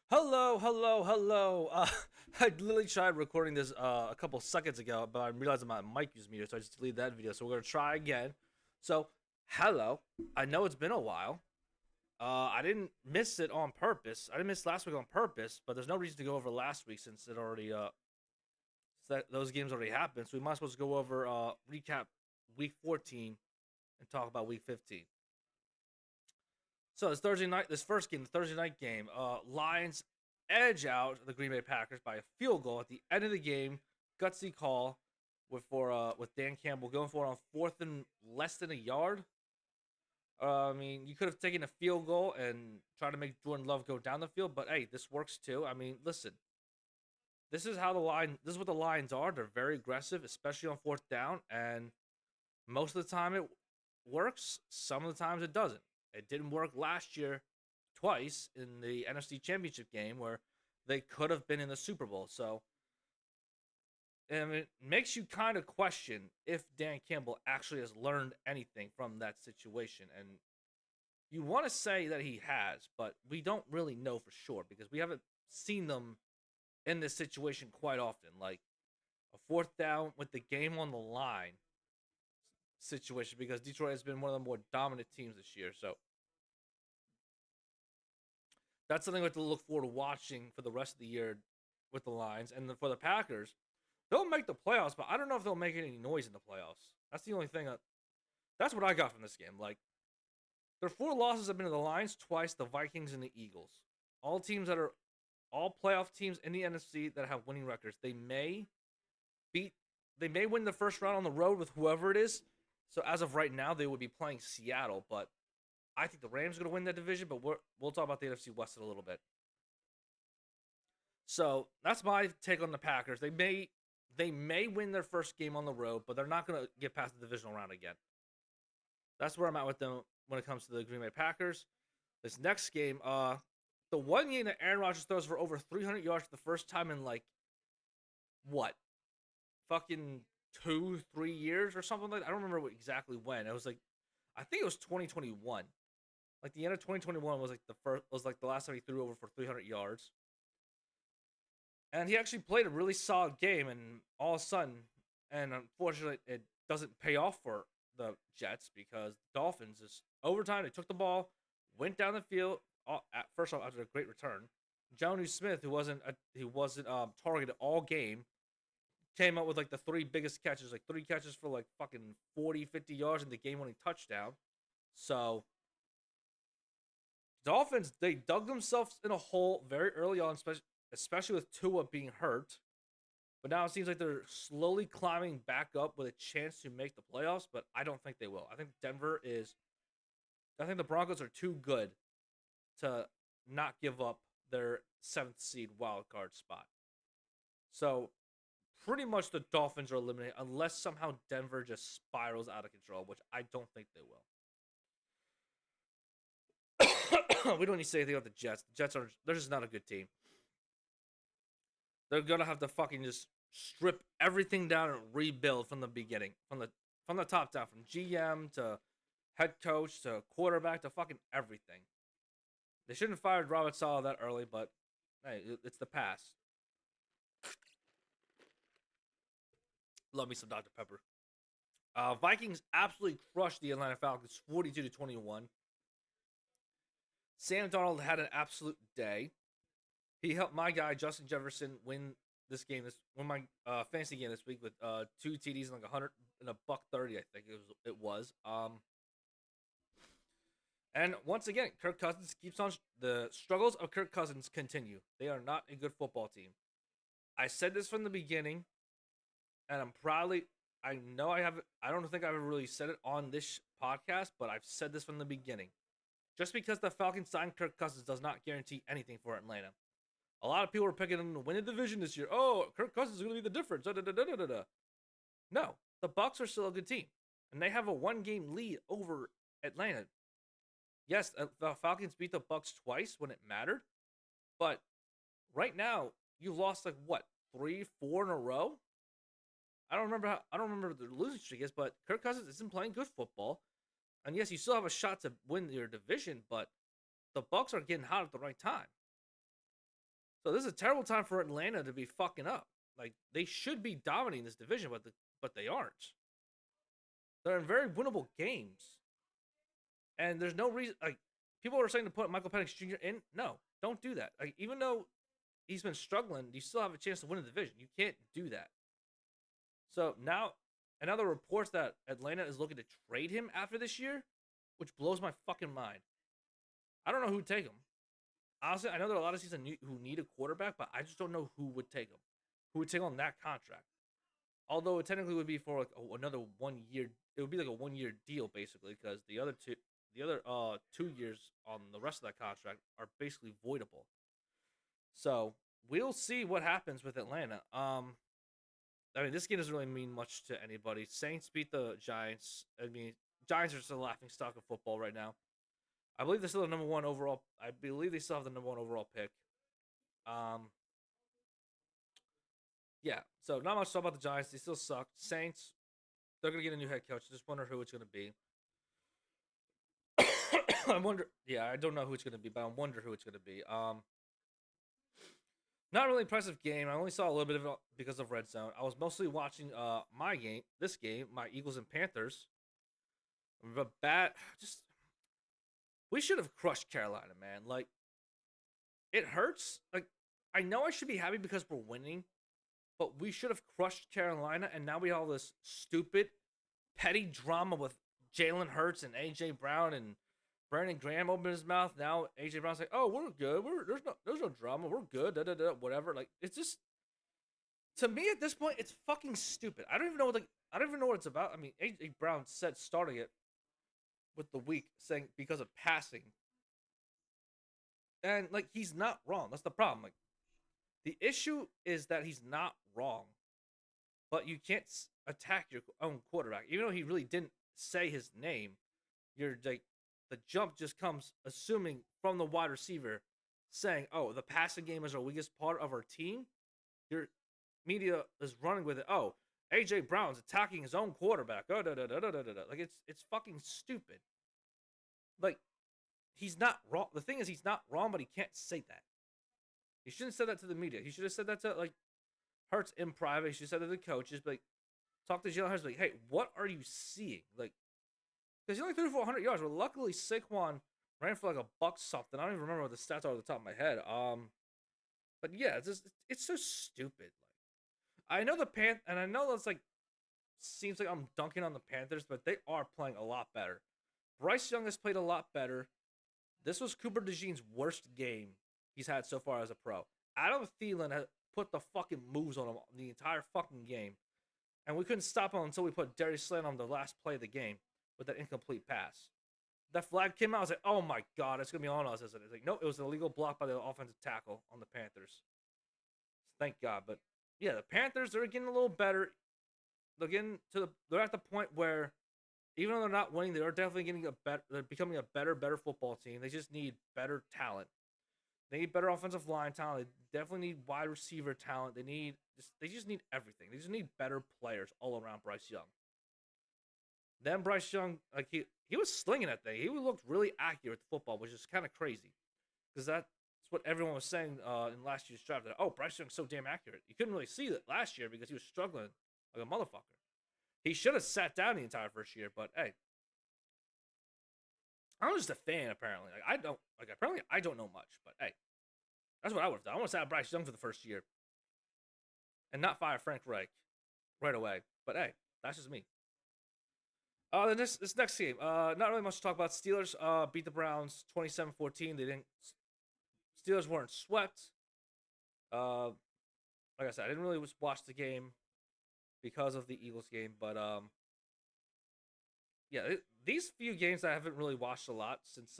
Hello, hello, hello. I literally tried recording this a couple seconds ago, but I realized my mic is muted, so I just deleted that video. So we're gonna try again. So, hello. I know it's been a while. I didn't miss it on purpose. I didn't miss last week on purpose, but there's no reason to go over last week since it already those games already happened. So we might as well just go over recap week 14 and talk about week 15. So this Thursday night, this first game, the Thursday night game, Lions edge out the Green Bay Packers by a field goal at the end of the game. Gutsy call with Dan Campbell going for it on fourth and less than a yard. I mean, you could have taken a field goal and tried to make Jordan Love go down the field, but hey, this works too. I mean, listen, this is how the line. This is what the Lions are. They're very aggressive, especially on fourth down, and most of the time it works. Some of the times it doesn't. It didn't work last year twice in the NFC Championship game where they could have been in the Super Bowl. So it makes you kind of question if Dan Campbell actually has learned anything from that situation. And you want to say that he has, but we don't really know for sure because we haven't seen them in this situation quite often. Like a fourth down with the game on the line situation because Detroit has been one of the more dominant teams this year. So that's something we have to look forward to watching for the rest of the year with the Lions. And for the Packers, they'll make the playoffs, but I don't know if they'll make any noise in the playoffs. That's the only thing. That's what I got from this game. Like, their four losses have been to the Lions twice, the Vikings, and the Eagles. All teams that are all playoff teams in the NFC that have winning records. Beat, they may win the first round on the road with whoever it is. So as of right now, they would be playing Seattle, but I think the Rams are going to win that division, but we'll talk about the NFC West in a little bit. So that's my take on the Packers. They may win their first game on the road, but they're not going to get past the divisional round again. That's where I'm at with them when it comes to the Green Bay Packers. This next game, the one game that Aaron Rodgers throws for over 300 yards for the first time in like what, fucking 2-3 years or something like that. I don't remember exactly when. It was like, I think it was 2021. Like the end of 2021 was like the last time he threw over for 300 yards. And he actually played a really solid game, and all of a sudden, and unfortunately, it doesn't pay off for the Jets because the Dolphins is overtime. They took the ball, went down the field. First off, after a great return, Jonnu Smith, who wasn't targeted all game, came up with like the three biggest catches, like three catches for like fucking 40, 50 yards in the game-winning touchdown. So Dolphins, they dug themselves in a hole very early on, especially with Tua being hurt. But now it seems like they're slowly climbing back up with a chance to make the playoffs, but I don't think they will. I think the Broncos are too good to not give up their seventh seed wild card spot. So pretty much the Dolphins are eliminated unless somehow Denver just spirals out of control, which I don't think they will. We don't need to say anything about the Jets. The Jets they're just not a good team. They're gonna have to fucking just strip everything down and rebuild from the beginning, from the top down, from GM to head coach to quarterback to fucking everything. They shouldn't have fired Robert Saleh that early, but hey, it's the past. Love me some Dr. Pepper. Vikings absolutely crushed the Atlanta Falcons 42-21. Sam Darnold had an absolute day. He helped my guy Justin Jefferson win my fantasy game this week with two TDs and like 100 and a buck 30. I think it was. And once again, Kirk Cousins keeps on the struggles of Kirk Cousins continue. They are not a good football team. I said this from the beginning, and I know I haven't. I don't think I've ever really said it on this podcast, but I've said this from the beginning. Just because the Falcons signed Kirk Cousins does not guarantee anything for Atlanta. A lot of people are picking them to win a division this year. Oh, Kirk Cousins is going to be the difference. Da, da, da, da, da, da. No, the Bucks are still a good team, and they have a one-game lead over Atlanta. Yes, the Falcons beat the Bucks twice when it mattered, but right now you've lost like what 3, 4 in a row. I don't remember what the losing streak is, but Kirk Cousins isn't playing good football, and yes, you still have a shot to win your division, but the Bucks are getting hot at the right time. So this is a terrible time for Atlanta to be fucking up. Like they should be dominating this division, but they aren't. They're in very winnable games, and there's no reason. Like people are saying to put Michael Penix Jr. in. No, don't do that. Like even though he's been struggling, you still have a chance to win the division. You can't do that. So now, another reports that Atlanta is looking to trade him after this year, which blows my fucking mind. I don't know who'd take him. Honestly, I know there are a lot of teams who need a quarterback, but I just don't know who would take him. Who would take on that contract? Although it technically would be for like another 1 year. It would be like a 1 year deal basically, because the other 2 years on the rest of that contract are basically voidable. So we'll see what happens with Atlanta. I mean, this game doesn't really mean much to anybody. Saints beat the Giants. I mean, Giants are still a laughing stock of football right now. I believe they're still the number one overall. I believe they still have the number one overall pick. Um, yeah. So not much to talk about the Giants. They still suck. Saints, they're gonna get a new head coach. I just wonder who it's gonna be. I wonder. Yeah, I don't know who it's gonna be, but I wonder who it's gonna be. Not really impressive game. I only saw a little bit of it because of Red Zone. I was mostly watching this game, my Eagles and Panthers. But bad, just we should have crushed Carolina, man. Like it hurts. Like I know I should be happy because we're winning, but we should have crushed Carolina, and now we have all this stupid, petty drama with Jalen Hurts and AJ Brown and Brandon Graham opened his mouth. Now AJ Brown's like, "Oh, we're good. There's no drama. We're good. Da, da, da, whatever." Like it's just to me at this point, it's fucking stupid. I don't even know what it's about. I mean, AJ Brown said starting it with the week saying because of passing, and like he's not wrong. That's the problem. Like the issue is that he's not wrong, but you can't attack your own quarterback, even though he really didn't say his name. You're like the jump just comes assuming from the wide receiver saying, "Oh, the passing game is our weakest part of our team." Your media is running with it. Oh, AJ Brown's attacking his own quarterback. Oh, da, da, da, da, da, da. Like it's fucking stupid. Like he's not wrong. The thing is, he's not wrong, but he can't say that. He shouldn't have said that to the media. He should have said that to like Hurts in private. He should have said that to the coaches. But like, talk to Jalen Hurts. Like, hey, what are you seeing? Like, because he only threw for 100 yards. But luckily, Saquon ran for like a buck something. I don't even remember what the stats are off the top of my head. But yeah, it's so stupid. Like, I know and I know that's like seems like I'm dunking on the Panthers, but they are playing a lot better. Bryce Young has played a lot better. This was Cooper DeJean's worst game he's had so far as a pro. Adam Thielen has put the fucking moves on him the entire fucking game. And we couldn't stop him until we put Darius Slay on the last play of the game with that incomplete pass. That flag came out. I was like, oh my God, it's going to be on us, isn't it? It's like, no, it was an illegal block by the offensive tackle on the Panthers. Thank God. But yeah, the Panthers, they're getting a little better. They're at the point where even though they're not winning, they are definitely they're becoming a better football team. They just need better talent. They need better offensive line talent. They definitely need wide receiver talent. They just need everything. They just need better players all around Bryce Young. Then Bryce Young, like he was slinging that thing. He looked really accurate with football, which is kind of crazy. Because that's what everyone was saying in last year's draft. That, oh, Bryce Young's so damn accurate. You couldn't really see that last year because he was struggling like a motherfucker. He should have sat down the entire first year, but hey. I'm just a fan, apparently. Apparently I don't know much, but hey. That's what I would have done. I want to have Bryce Young for the first year. And not fire Frank Reich right away. But hey, that's just me. This next game, not really much to talk about. Steelers beat the Browns 27-14. Steelers weren't swept. Like I said, I didn't really watch the game because of the Eagles game, but yeah, these few games I haven't really watched a lot since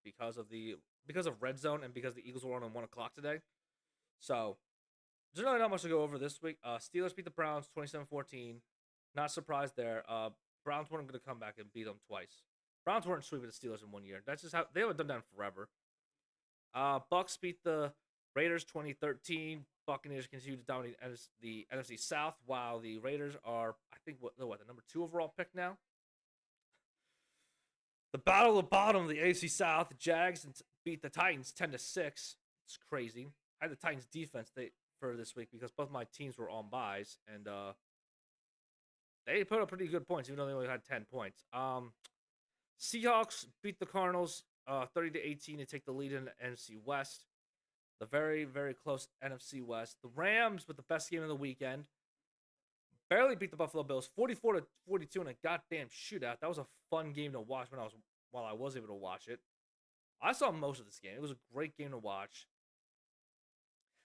because of Red Zone and because the Eagles were on 1:00 today. So there's really not much to go over this week. Steelers beat the Browns 27-14. Not surprised there. Browns weren't going to come back and beat them twice. Browns weren't sweeping the Steelers in 1 year. That's just how they haven't done that forever. Bucks beat the Raiders 2013. Buccaneers continue to dominate the NFC South, while the Raiders are, I think, the number 2 overall pick now. The battle of the bottom of the AFC South, the Jags beat the Titans 10-6. It's crazy. I had the Titans defense for this week because both my teams were on buys, and they put up pretty good points, even though they only had 10 points. Seahawks beat the Cardinals 30-18 to take the lead in the NFC West. The very, very close NFC West. The Rams, with the best game of the weekend, barely beat the Buffalo Bills 44-42 in a goddamn shootout. That was a fun game to watch while I was able to watch it. I saw most of this game. It was a great game to watch.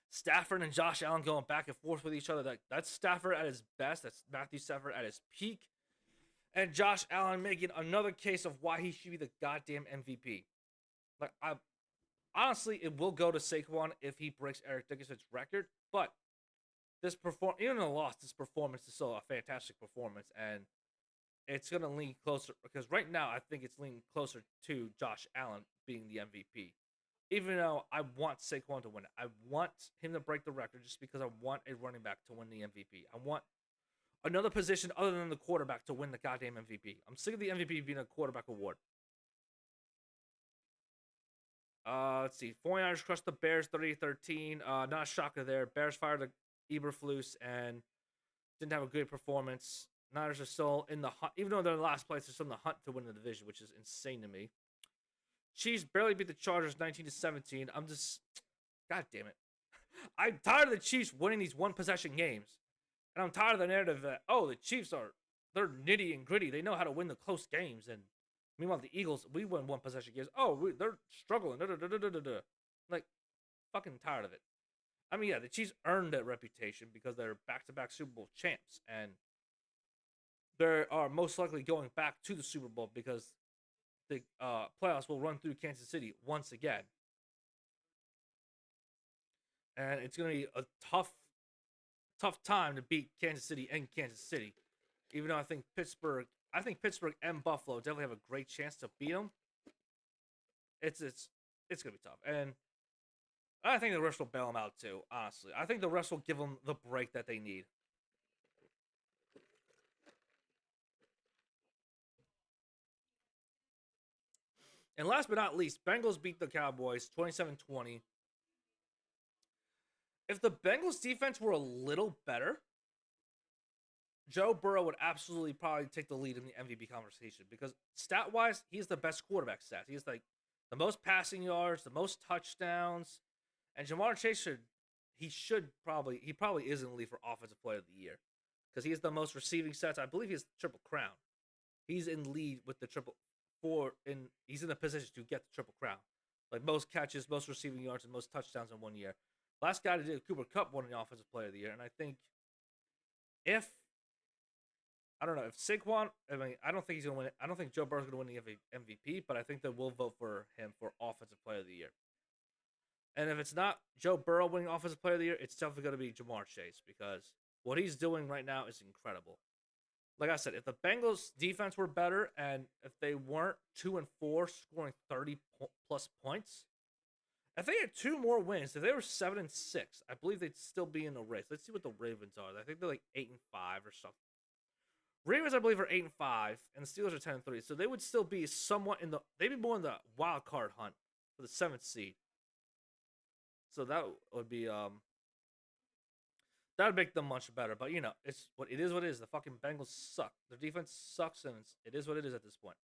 Stafford and Josh Allen going back and forth with each other. That's Stafford at his best. That's Matthew Stafford at his peak. And Josh Allen making another case of why he should be the goddamn MVP. Like, honestly, it will go to Saquon if he breaks Eric Dickerson's record. But even in a loss, this performance is still a fantastic performance, and it's gonna lean closer because right now I think it's leaning closer to Josh Allen being the MVP. Even though I want Saquon to win it, I want him to break the record just because I want a running back to win the MVP. I want another position other than the quarterback to win the goddamn MVP. I'm sick of the MVP being a quarterback award. Let's see. 49ers crushed the Bears 30-13. Not a shocker there. Bears fired the Eberflus and didn't have a good performance. Niners are still in the hunt. Even though they're in last place, they're still in the hunt to win the division, which is insane to me. Chiefs barely beat the Chargers 19-17. I'm just... God damn it. I'm tired of the Chiefs winning these one-possession games. And I'm tired of the narrative that, the Chiefs they're nitty and gritty. They know how to win the close games. And meanwhile, the Eagles, we win one-possession games. They're struggling. Like, fucking tired of it. I mean, yeah, the Chiefs earned that reputation because they're back-to-back Super Bowl champs. And they are most likely going back to the Super Bowl because the playoffs will run through Kansas City once again. And it's going to be a tough time to beat Kansas City and Kansas City. Even though I think Pittsburgh and Buffalo definitely have a great chance to beat them. It's going to be tough. And I think the refs will bail them out too, honestly. I think the refs will give them the break that they need. And last but not least, Bengals beat the Cowboys 27-20. If the Bengals defense were a little better, Joe Burrow would absolutely probably take the lead in the MVP conversation because stat-wise, he's the best quarterback stat. He's like the most passing yards, the most touchdowns, and Jamar Chase probably is in the lead for Offensive Player of the Year because he has the most receiving stats. I believe he has the Triple Crown. He's in lead with the he's in the position to get the Triple Crown. Like most catches, most receiving yards, and most touchdowns in 1 year. Last guy to do it, Cooper Kupp won the Offensive Player of the Year, and I think if Saquon, I don't think he's gonna win it. I don't think Joe Burrow's gonna win the MVP, but I think they will vote for him for Offensive Player of the Year. And if it's not Joe Burrow winning Offensive Player of the Year, it's definitely gonna be Jamar Chase because what he's doing right now is incredible. Like I said, if the Bengals defense were better and if they weren't 2-4 scoring 30 plus points, if they had 2 more wins, if they were 7-6, I believe they'd still be in the race. Let's see what the Ravens are. I think they're like 8-5 or something. Ravens, I believe, are 8-5, and the Steelers are 10-3. So they would still be somewhat they'd be more in the wild card hunt for the 7th seed. So that would be that would make them much better. But it's what it is. The fucking Bengals suck. Their defense sucks, and it is what it is at this point.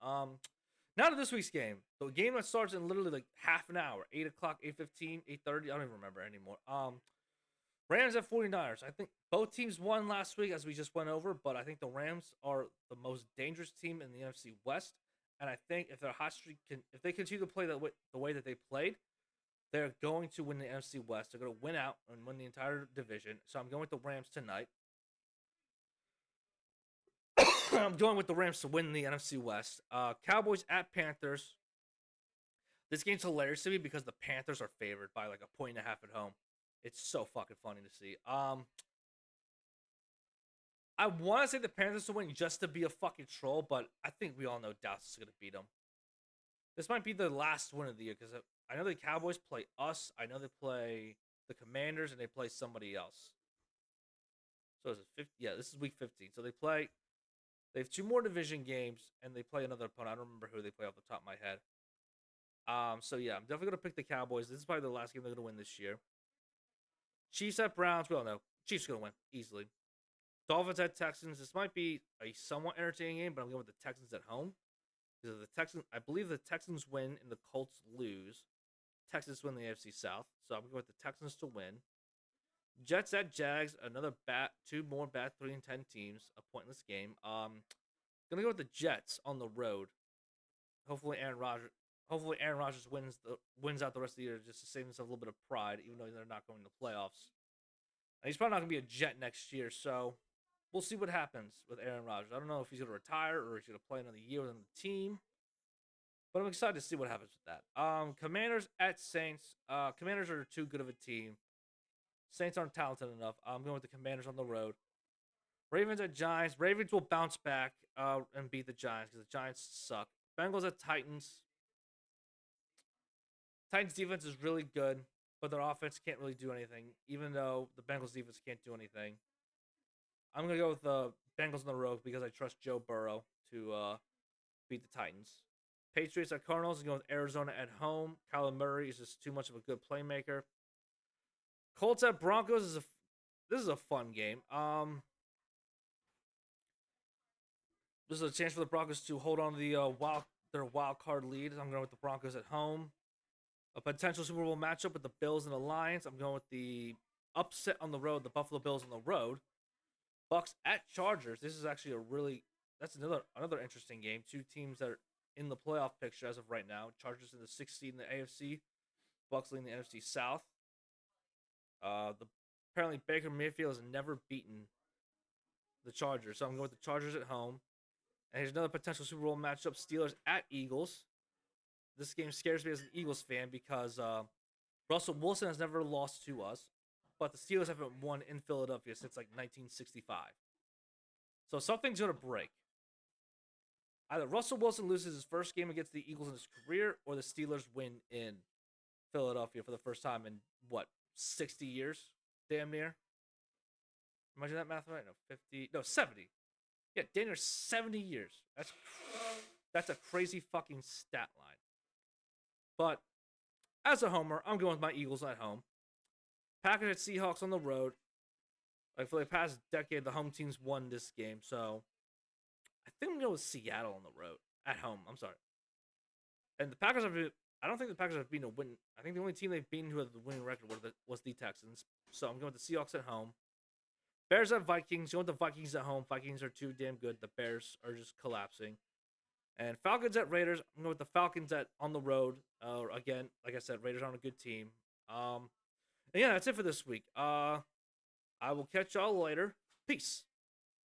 Now to this week's game. The game that starts in literally like half an hour. 8 o'clock, 8:15, 8:30. I don't even remember anymore. Rams at 49ers. I think both teams won last week as we just went over, but I think the Rams are the most dangerous team in the NFC West. And I think if their hot streak if they continue to play the way that they played, they're going to win the NFC West. They're going to win out and win the entire division. So I'm going with the Rams tonight. I'm going with the Rams to win the NFC West. Cowboys at Panthers. This game's hilarious to me because the Panthers are favored by like 1.5 at home. It's so fucking funny to see. I want to say the Panthers to win just to be a fucking troll, but I think we all know Dallas is going to beat them. This might be the last win of the year because I know the Cowboys play us. I know they play the Commanders and they play somebody else. So is it 50? Yeah, this is week 15. So they have 2 more division games and they play another opponent. I don't remember who they play off the top of my head. So yeah, I'm definitely gonna pick the Cowboys. This is probably the last game they're gonna win this year. Chiefs at Browns. We all know Chiefs gonna win easily. Dolphins at Texans. This might be a somewhat entertaining game, but I'm going with the Texans at home because the Texans. I believe the Texans win and the Colts lose. Texans win the AFC South, so I'm going with the Texans to win. Jets at Jags. Another two more bad 3-10 teams. A pointless game. Gonna go with the Jets on the road. Hopefully Aaron Rodgers wins out the rest of the year just to save himself a little bit of pride, even though they're not going to the playoffs. And he's probably not gonna be a Jet next year, so we'll see what happens with Aaron Rodgers. I don't know if he's gonna retire or he's gonna play another year within the team, but I'm excited to see what happens with that. Commanders at Saints. Commanders are too good of a team. Saints aren't talented enough. I'm going with the Commanders on the road. Ravens at Giants. Ravens will bounce back and beat the Giants because the Giants suck. Bengals at Titans. Titans defense is really good, but their offense can't really do anything, even though the Bengals defense can't do anything. I'm going to go with the Bengals on the road because I trust Joe Burrow to beat the Titans. Patriots at Cardinals. I'm going with Arizona at home. Kyler Murray is just too much of a good playmaker. Colts at Broncos this is a fun game. This is a chance for the Broncos to hold on to their wild card lead. I'm going with the Broncos at home. A potential Super Bowl matchup with the Bills and the Lions. I'm going with the upset on the road, the Buffalo Bills on the road. Bucks at Chargers. This is actually that's another interesting game. Two teams that are in the playoff picture as of right now. Chargers in the 6th seed in the AFC. Bucks leading the NFC South. Apparently Baker Mayfield has never beaten the Chargers, so I'm going with the Chargers at home. And here's another potential Super Bowl matchup: Steelers at Eagles. This game scares me as an Eagles fan because Russell Wilson has never lost to us, but the Steelers haven't won in Philadelphia since like 1965. So something's gonna break. Either Russell Wilson loses his first game against the Eagles in his career, or the Steelers win in Philadelphia for the first time in 60 years, damn near. Am I doing that math right? No, 70. Yeah, damn near 70 years. That's a crazy fucking stat line. But as a homer, I'm going with my Eagles at home. Packers at Seahawks on the road. Like for the past decade, the home teams won this game, so I think I'm going to go with Seattle on the road at home. I'm sorry. And the Packers I don't think the Packers have beaten a win. I think the only team they've beaten who had the winning record was the Texans. So I'm going with the Seahawks at home. Bears at Vikings. Going with the Vikings at home. Vikings are too damn good. The Bears are just collapsing. And Falcons at Raiders. I'm going with the Falcons on the road. Again, like I said, Raiders aren't a good team. And yeah, that's it for this week. I will catch y'all later. Peace.